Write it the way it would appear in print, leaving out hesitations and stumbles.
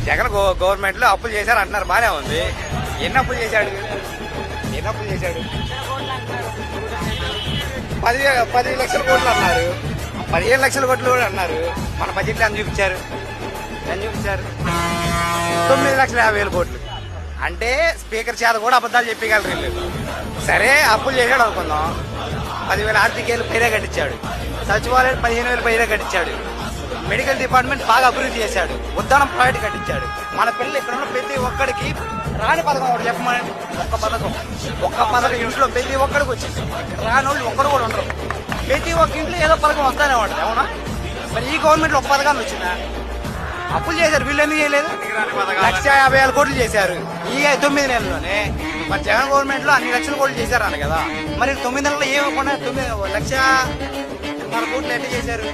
Jagan government లో అప్పులు చేశారు అంటున్నారు, బానే ఉంది. ఎన్ని అప్పులు చేశాడు? 10 లక్షల కోట్లు అన్నారు, 15 లక్షల కోట్లు కూడా అన్నారు. మన బడ్జెట్ లో ఎంత చూపించారు? 9,50,000 కోట్లు. అంటే స్పీకర్ చేత కూడా అబద్ధాలు చెప్పగలరు వీళ్ళు. సరే అప్పులు చేశాడు అనుకుందాం, 10,000 ఆర్థికేయులు పైన కట్టించాడు, సచివాలయం 15,000 పైన కట్టించాడు, మెడికల్ డిపార్ట్మెంట్ బాగా అభివృద్ధి చేశాడు, ఉద్దానం ప్రాజెక్ట్ కట్టించాడు. మన పిల్లలు ఇక్కడ ఉన్న ప్రతి ఒక్కడికి రాని పథకం ఒకటి చెప్పమని, ఒక్క పథకం ఇంట్లో ప్రతి ఒక్కడికి వచ్చింది. రాని వాళ్ళు ఒక్కడు కూడా ఉండరు. ప్రతి ఒక్క ఇంట్లో ఏదో పథకం వస్తానే ఉంటుంది. అవునా? మరి ఈ గవర్నమెంట్ ఒక పథకాన్ని వచ్చిందా? అప్పులు చేశారు, వీళ్ళు ఎందుకు చేయలేదు? 1,50,000 కోట్లు చేశారు ఈ 9 నెలల్లోనే. మరి జగన్ గవర్నమెంట్ లో అన్ని లక్షల కోట్లు చేశారు అన్న కదా. మరి 9 నెలల్లో ఏమకుండా 1,00,000 కోట్లు ఎట్లా చేశారు?